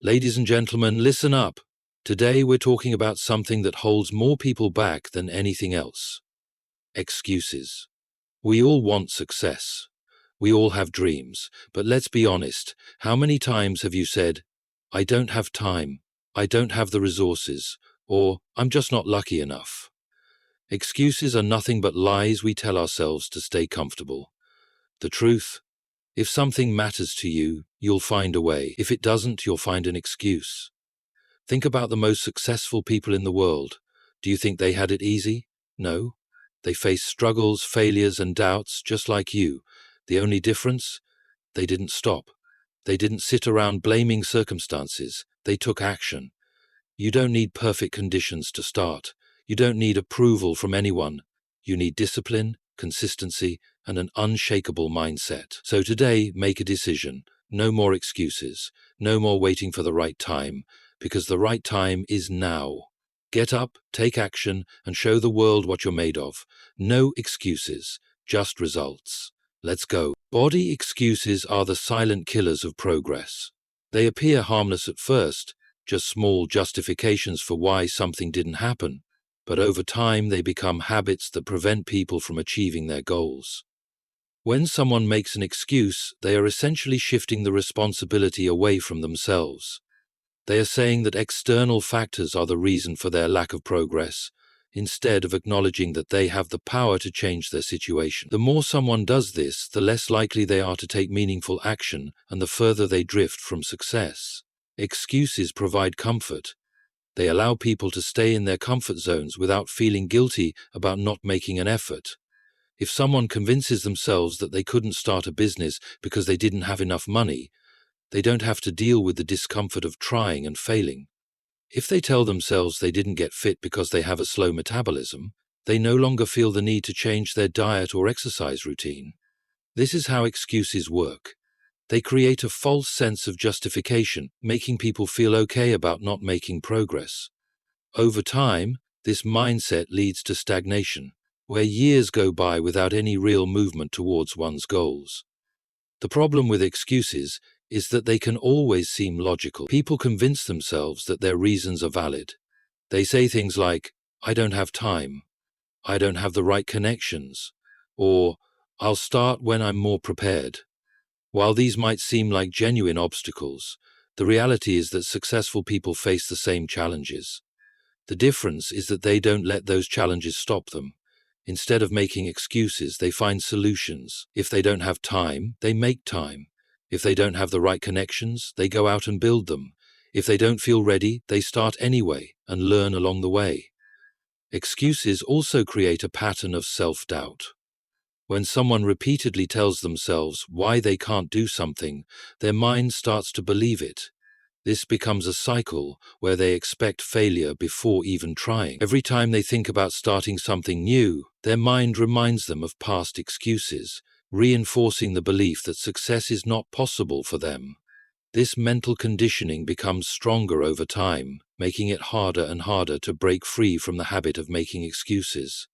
Ladies and gentlemen, listen up. Today we're talking about something that holds more people back than anything else. Excuses. We all want success. We all have dreams, but let's be honest, how many times have you said, "I don't have time, I don't have the resources," or "I'm just not lucky enough"? Excuses are nothing but lies we tell ourselves to stay comfortable. The truth? If something matters to you, you'll find a way. If it doesn't, you'll find an excuse. Think about the most successful people in the world. Do you think they had it easy? No. They faced struggles, failures, and doubts just like you. The only difference? They didn't stop. They didn't sit around blaming circumstances. They took action. You don't need perfect conditions to start. You don't need approval from anyone. You need discipline, consistency, and an unshakable mindset. So today, make a decision. No more excuses. No more waiting for the right time, because the right time is now. Get up, take action, and show the world what you're made of. No excuses, just results. Let's go. Body excuses are the silent killers of progress. They appear harmless at first, just small justifications for why something didn't happen. But over time, they become habits that prevent people from achieving their goals. When someone makes an excuse, they are essentially shifting the responsibility away from themselves. They are saying that external factors are the reason for their lack of progress, instead of acknowledging that they have the power to change their situation. The more someone does this, the less likely they are to take meaningful action and the further they drift from success. Excuses provide comfort. They allow people to stay in their comfort zones without feeling guilty about not making an effort. If someone convinces themselves that they couldn't start a business because they didn't have enough money, they don't have to deal with the discomfort of trying and failing. If they tell themselves they didn't get fit because they have a slow metabolism, they no longer feel the need to change their diet or exercise routine. This is how excuses work. They create a false sense of justification, making people feel okay about not making progress. Over time, this mindset leads to stagnation, where years go by without any real movement towards one's goals. The problem with excuses is that they can always seem logical. People convince themselves that their reasons are valid. They say things like, "I don't have time," "I don't have the right connections," or "I'll start when I'm more prepared." While these might seem like genuine obstacles, the reality is that successful people face the same challenges. The difference is that they don't let those challenges stop them. Instead of making excuses, they find solutions. If they don't have time, they make time. If they don't have the right connections, they go out and build them. If they don't feel ready, they start anyway and learn along the way. Excuses also create a pattern of self-doubt. When someone repeatedly tells themselves why they can't do something, their mind starts to believe it. This becomes a cycle where they expect failure before even trying. Every time they think about starting something new, their mind reminds them of past excuses, reinforcing the belief that success is not possible for them. This mental conditioning becomes stronger over time, making it harder and harder to break free from the habit of making excuses.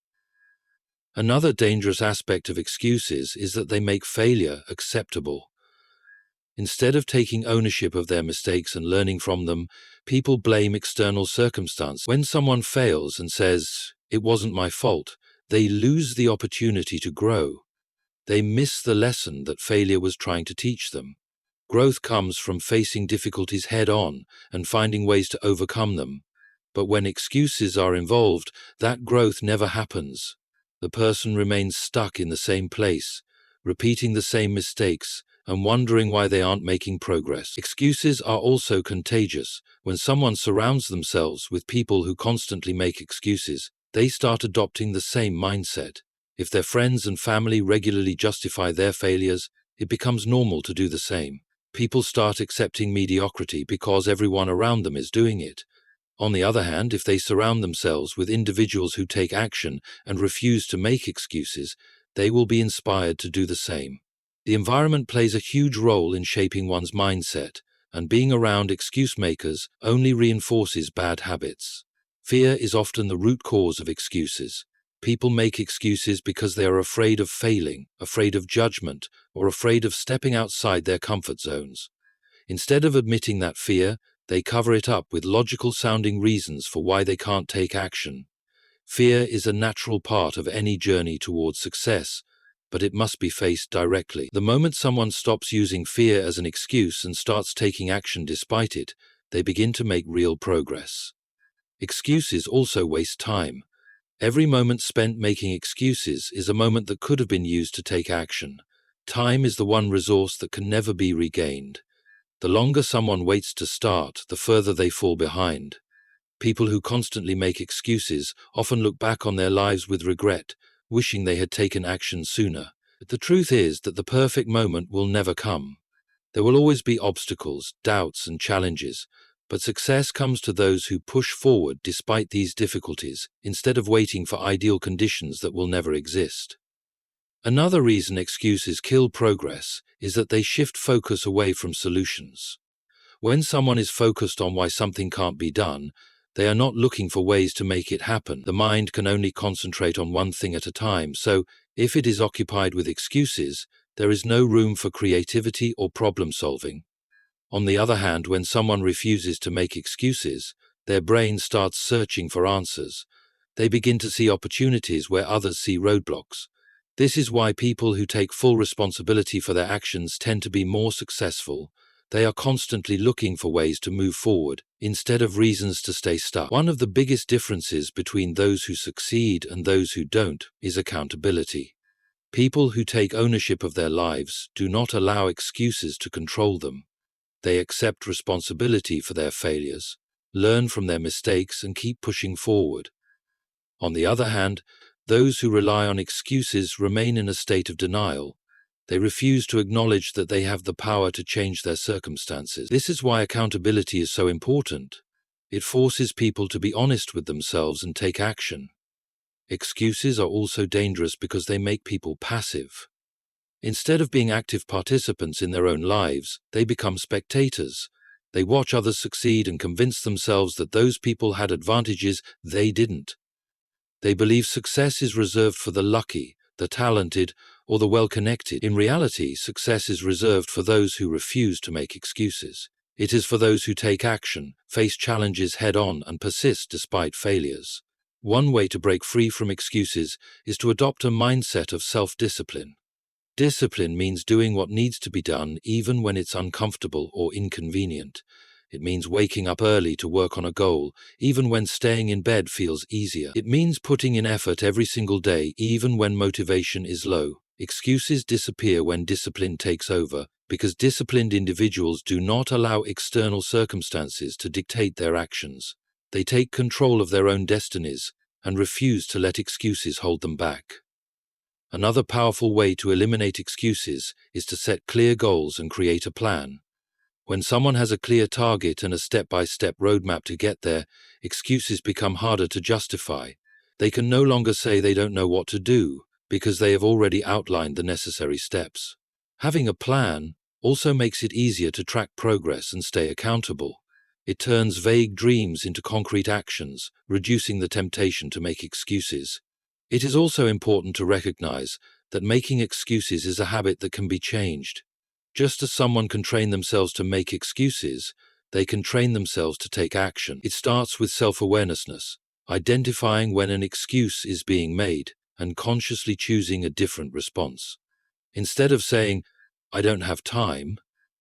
Another dangerous aspect of excuses is that they make failure acceptable. Instead of taking ownership of their mistakes and learning from them, people blame external circumstances. When someone fails and says, "It wasn't my fault," they lose the opportunity to grow. They miss the lesson that failure was trying to teach them. Growth comes from facing difficulties head-on and finding ways to overcome them. But when excuses are involved, that growth never happens. The person remains stuck in the same place, repeating the same mistakes, and wondering why they aren't making progress. Excuses are also contagious. When someone surrounds themselves with people who constantly make excuses, they start adopting the same mindset. If their friends and family regularly justify their failures, it becomes normal to do the same. People start accepting mediocrity because everyone around them is doing it. On the other hand, if they surround themselves with individuals who take action and refuse to make excuses, they will be inspired to do the same. The environment plays a huge role in shaping one's mindset, and being around excuse makers only reinforces bad habits. Fear is often the root cause of excuses. People make excuses because they are afraid of failing, afraid of judgment, or afraid of stepping outside their comfort zones. Instead of admitting that fear, They cover it up with logical-sounding reasons for why they can't take action. Fear is a natural part of any journey towards success, but it must be faced directly. The moment someone stops using fear as an excuse and starts taking action despite it, they begin to make real progress. Excuses also waste time. Every moment spent making excuses is a moment that could have been used to take action. Time is the one resource that can never be regained. The longer someone waits to start, the further they fall behind. People who constantly make excuses often look back on their lives with regret, wishing they had taken action sooner. But the truth is that the perfect moment will never come. There will always be obstacles, doubts, and challenges, but success comes to those who push forward despite these difficulties, instead of waiting for ideal conditions that will never exist. Another reason excuses kill progress is that they shift focus away from solutions. When someone is focused on why something can't be done, they are not looking for ways to make it happen. The mind can only concentrate on one thing at a time, so if it is occupied with excuses, there is no room for creativity or problem solving. On the other hand, when someone refuses to make excuses, their brain starts searching for answers. They begin to see opportunities where others see roadblocks. This is why people who take full responsibility for their actions tend to be more successful. They are constantly looking for ways to move forward, instead of reasons to stay stuck. One of the biggest differences between those who succeed and those who don't is accountability. People who take ownership of their lives do not allow excuses to control them. They accept responsibility for their failures, learn from their mistakes, and keep pushing forward. On the other hand, those who rely on excuses remain in a state of denial. They refuse to acknowledge that they have the power to change their circumstances. This is why accountability is so important. It forces people to be honest with themselves and take action. Excuses are also dangerous because they make people passive. Instead of being active participants in their own lives, they become spectators. They watch others succeed and convince themselves that those people had advantages they didn't. They believe success is reserved for the lucky, the talented, or the well-connected. In reality, success is reserved for those who refuse to make excuses. It is for those who take action, face challenges head-on, and persist despite failures. One way to break free from excuses is to adopt a mindset of self-discipline. Discipline means doing what needs to be done even when it's uncomfortable or inconvenient. It means waking up early to work on a goal, even when staying in bed feels easier. It means putting in effort every single day, even when motivation is low. Excuses disappear when discipline takes over, because disciplined individuals do not allow external circumstances to dictate their actions. They take control of their own destinies and refuse to let excuses hold them back. Another powerful way to eliminate excuses is to set clear goals and create a plan. When someone has a clear target and a step-by-step roadmap to get there, excuses become harder to justify. They can no longer say they don't know what to do, because they have already outlined the necessary steps. Having a plan also makes it easier to track progress and stay accountable. It turns vague dreams into concrete actions, reducing the temptation to make excuses. It is also important to recognize that making excuses is a habit that can be changed. Just as someone can train themselves to make excuses, they can train themselves to take action. It starts with self-awareness, identifying when an excuse is being made and consciously choosing a different response. Instead of saying, "I don't have time,"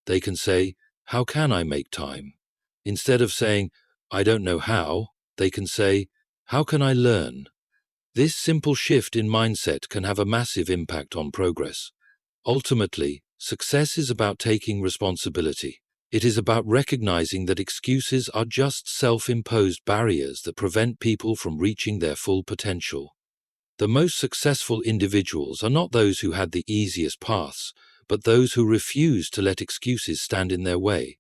they can say, "How can I make time?" Instead of saying, "I don't know how," they can say, "How can I learn?" This simple shift in mindset can have a massive impact on progress. Ultimately, success is about taking responsibility. It is about recognizing that excuses are just self-imposed barriers that prevent people from reaching their full potential. The most successful individuals are not those who had the easiest paths, but those who refused to let excuses stand in their way.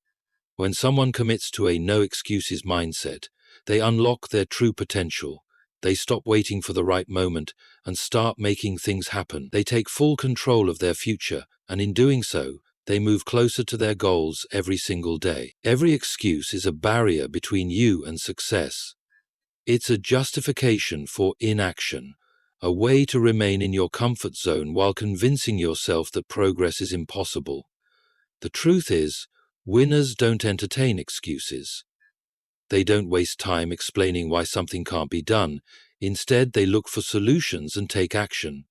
When someone commits to a no-excuses mindset, they unlock their true potential. They stop waiting for the right moment and start making things happen. They take full control of their future, and in doing so, they move closer to their goals every single day. Every excuse is a barrier between you and success. It's a justification for inaction, a way to remain in your comfort zone while convincing yourself that progress is impossible. The truth is, Winners don't entertain excuses. They don't waste time explaining why something can't be done. Instead, they look for solutions and take action.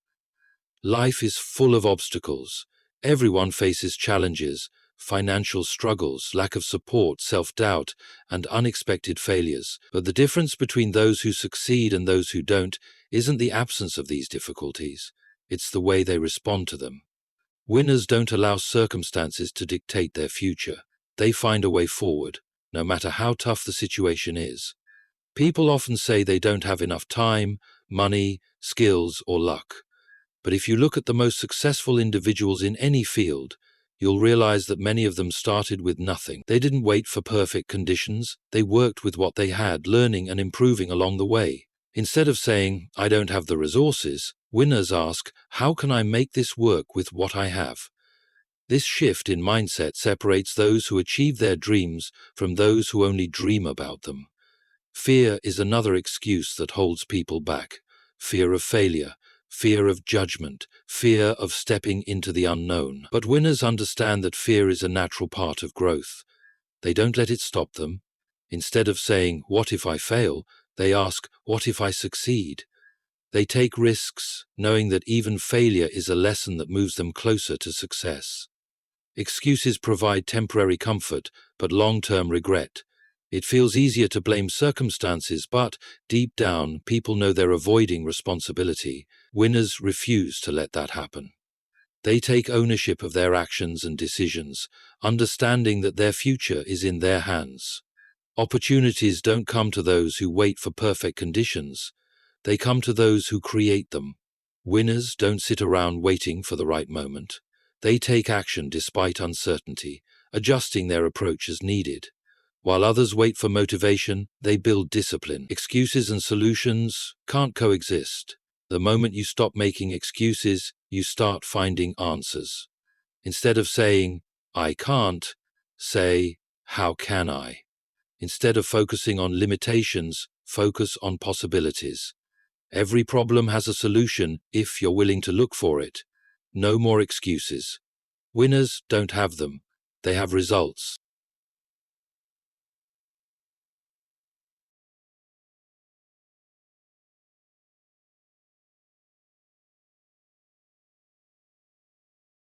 Life is full of obstacles. Everyone faces challenges, financial struggles, lack of support, self-doubt, and unexpected failures. But the difference between those who succeed and those who don't isn't the absence of these difficulties. It's the way they respond to them. Winners don't allow circumstances to dictate their future. They find a way forward, no matter how tough the situation is. People often say they don't have enough time, money, skills, or luck. But if you look at the most successful individuals in any field, you'll realize that many of them started with nothing. They didn't wait for perfect conditions. They worked with what they had, learning and improving along the way. Instead of saying, "I don't have the resources," winners ask, "How can I make this work with what I have?" This shift in mindset separates those who achieve their dreams from those who only dream about them. Fear is another excuse that holds people back. Fear of failure, fear of judgment, fear of stepping into the unknown. But winners understand that fear is a natural part of growth. They don't let it stop them. Instead of saying, "What if I fail?" they ask, "What if I succeed?" They take risks, knowing that even failure is a lesson that moves them closer to success. Excuses provide temporary comfort, but long-term regret. It feels easier to blame circumstances, but deep down, people know they're avoiding responsibility. Winners refuse to let that happen. They take ownership of their actions and decisions, understanding that their future is in their hands. Opportunities don't come to those who wait for perfect conditions. They come to those who create them. Winners don't sit around waiting for the right moment. They take action despite uncertainty, adjusting their approach as needed. While others wait for motivation, they build discipline. Excuses and solutions can't coexist. The moment you stop making excuses, you start finding answers. Instead of saying, "I can't," say, "How can I?" Instead of focusing on limitations, focus on possibilities. Every problem has a solution if you're willing to look for it. No more excuses. Winners don't have them. They have results.